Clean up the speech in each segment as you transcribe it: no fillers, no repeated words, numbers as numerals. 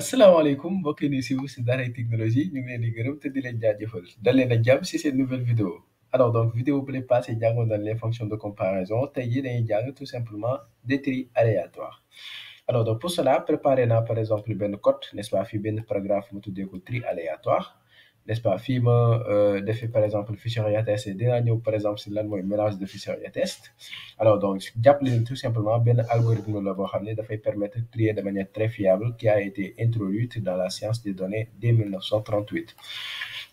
asalaamaaleykum mbokk yi si si Daaray Technologie ñu ngi leen di gërëm te di leen jaajëfal dal leen ak jàmm si seen nouvelle vidéo alors donc vidéo bu leen passé jàngoon nañ les fonctions de comparaison tey jii dañuy jàng tout simplement des tris aléatoires alors donc pour cela préparé naa par exemple benn code n'est-ce pas fii benn paragraphe mu tuddee ko tri aléatoire n'est-ce pas fii ma defee par exemple fichier test dinaa ñëw par exemple si lan mooy mélange de fichier test alors donc jàpp leen tout simplement benn algorithme la boo xam ne dafay permettre de trier de manière très fiable qui a été introduite dans la science des données dès 1938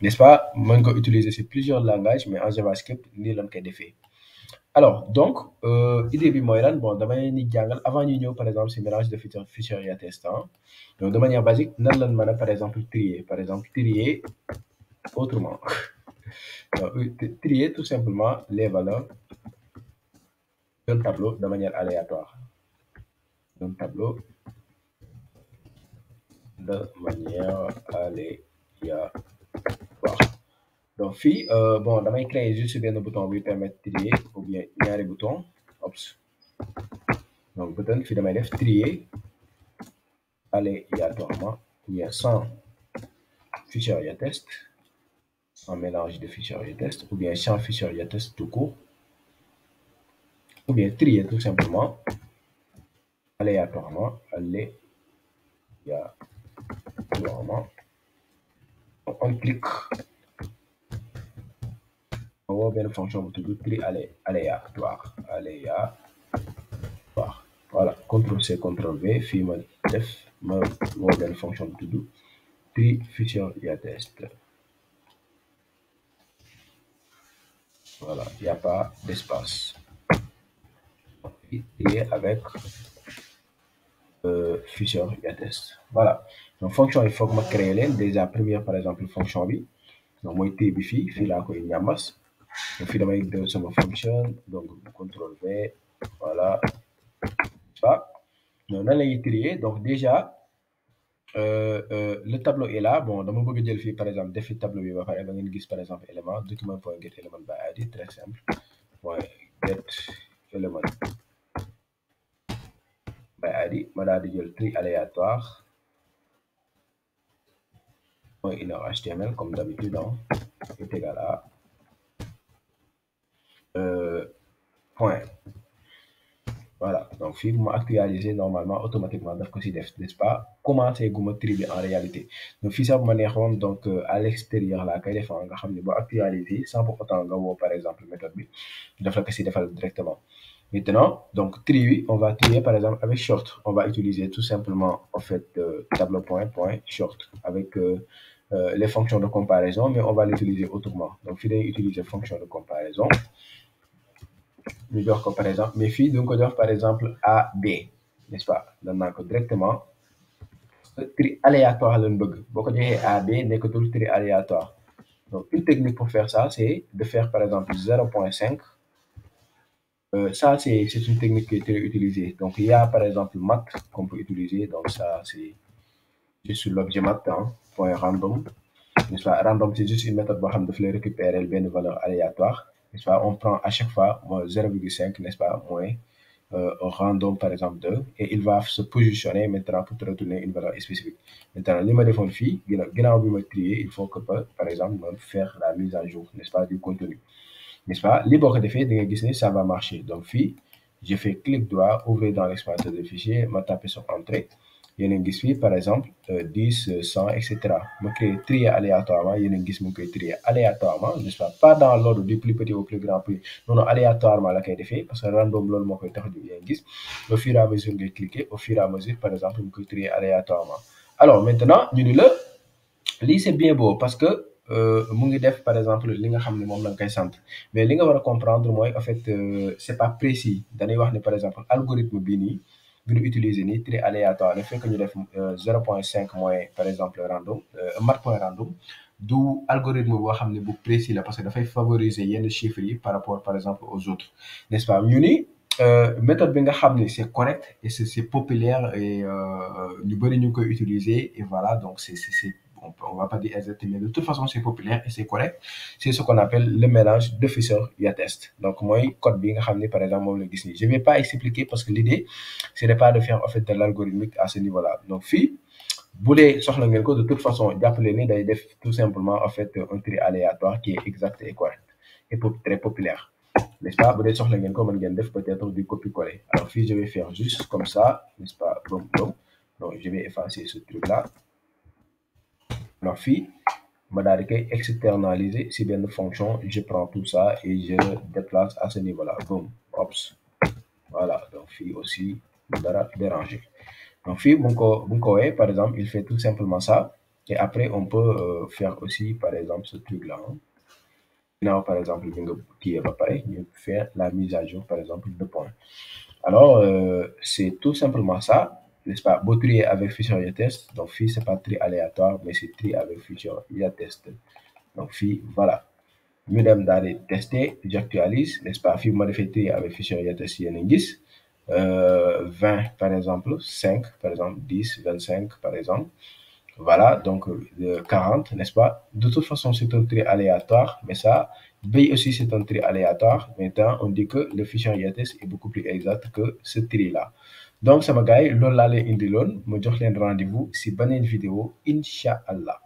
n'est-ce pas mën nga utiliser sur plusieurs langages mais en JavaScript nii lañ koy defee alors donc idée bi mooy lan bon damay ni jàngal avant ñu ñëw par exemple si mélange de fichier test donc de manière basique nan lañ mën a par exemple trier autrement donc, trier tout simplement les valeurs d'un tableau de manière aléatoire d'un tableau de manière aléatoire donc fii bon damay créer juste benn bouton bi permettre trier ou bien ñaari bouton ops donc button fii damay def trier aléatoirement ou bien sans fichier test en mélange de fichier test ou bien sans fichier test tout court ou bien trier tout simplement aléatoirement on clique on woo benn fonction bu tudd tri aléatoire voilà CTRL-C CTRL-V fii ma def ma woo benn fonction bu tudd tri fichier test voilà il n'y a pas d'espace et avec fichier test voilà donc fonction il faut que ma créer leen déjà première par exemple fonction bi donc mooy t bi fii laa koy ñamas donc fii damay def sama fonction donc CTRL-V voilà ça donc nan lañuy trier donc déjà le tableau est là bon dama bëgg a jël fii par exemple def fi tableau bi ba pare ba ngeen gis par exemple élément document point get element by id très simple point get element by id ma daal di jël tri aléatoire point inner html comme d'habitude est égal à point voilà donc fii bu ma actualiser normalement automatiquement daf ko si def n'est-ce pas commencé guma tri bi en réalité donc fii sax bu ma neexoon donc à l'extérieur laa koy def nga xam ne boo actualiser sans pour autant nga woo par exemple méthode bi daf la ko si defal directement maintenant donc tri bi on va trier par exemple avec short on va utiliser tout simplement en fait tableau point short avec les fonctions de comparaison mais on va l'utiliser autrement donc fii dañuy utiliser fonction de comparaison ñu jox ko par exemple mais fii du nga ko jox par exemple A B n'est-ce pas dan naa ko directement tri aléatoire lañ bëgg boo ko joxee A B nekkatul tri aléatoire donc une technique pour faire ça c'est de faire par exemple 0.5 ça c'est une technique qui est très utilisée donc il y a par exemple mat qu'on peut utiliser donc ça c'est juste sur l'objet mat point random n'est-ce pas random c'est juste une méthode boo xam ne daf lay récupérer benn valeur aléatoire n'est-ce pas on prend à chaque fois 0,5 n'est-ce pas moins random par exemple 2 et il va se positionner maintenant pour te retourner une valeur spécifique maintenant li ma defoon fii ginnaaw bi ma trier il faut que par exemple ma faire la mise à jour n'est-ce pas du contenu n'est-ce pas li boo ko defee da nga gis ne ça va marcher donc fii je fais clic droit ouvrir dans l'explorateur de fichier ma taper sur entrée yéen a ngi gis fii par exemple 10 100 et cetera ma créé trier aléatoirement yéen a ngi gis mu koy trier aléatoirement n'est-ce pas dans l'ordre du plus petit au plus grand prix non aléatoirement la koy defee parce que random loolu moo koy tax di yéen gis au fur et à mesure ngay cliquer au fur et à mesure par exemple mu koy trier aléatoirement alors maintenant ñu ni la lii c'est bien beau parce que mu ngi def par exemple li nga xam ne moom la nga koy sant mais li nga war a comprendre mooy en fait c'est pas précis dañuy wax ne par exemple algorithme bii nii bi ñu utiliser nii tri aléatoire le fait que ñu def 0.5 moins par exemple random mat point random du algorithme boo xam ne bu précis la parce que dafay favoriser yenn chiffres yi par rapport par exemple aux autres n'est-ce pas ñu ni méthode bi nga xam ne c'est correct et c'est populaire et ñu bëri ñu ngi koy utiliser et voilà donc c'est on va pas dire exactement, mais de toute façon, c'est populaire et c'est correct. C'est ce qu'on appelle le mélange de fichier-test. Donc, moi, code bien, par exemple, je ne vais pas expliquer parce que l'idée, ce n'est pas de faire en fait de l'algorithmique à ce niveau-là. Donc, bu dee soxla ngeen ko de toute façon jàppale ni day def tout simplement en fait un tri aléatoire qui est exact et correct et très populaire, n'est-ce pas? Bu dee soxla ngeen ko mën ngeen def peut-être du copier-coller. Alors fii je vais faire juste comme ça, n'est-ce pas? Boum boum. Donc je vais effacer ce truc-là. Alors fii ma daal di koy externaliser si benn fonction, je prends tout ça et je le déplace à ce niveau-là. Boum, ops. Voilà, donc fii aussi du dara déranger. Donc fii bu nga ko woowee par exemple, il fait tout simplement ça et après on peut faire aussi par exemple ce truc-là. Ginnaaw par exemple bi nga kiiyee ba pare ñu faire la mise à jour par exemple de points. Alors c'est tout simplement ça, n'est-ce pas? Boo trier avec Fisher test, donc fii c'est pas tri aléatoire mais c'est tri avec Fisher test. Donc fii voilà ñu dem daal di tester, j'actualise, n'est-ce pas? Fii bu ma defee tri avec Fisher test yéen a ngi gis 20 par exemple, 5 par exemple, 10, 25 par exemple. Voilà, donc 40, n'est-ce pas? De toute façon, c'est un tri aléatoire, mais ça, B aussi, c'est un tri aléatoire. Maintenant, on dit que le fichier IATS est beaucoup plus exact que ce tri-là. Donc, sama gars yi loolu laa leen indiloon ma jox leen rendez-vous si beneen vidéo incha allah.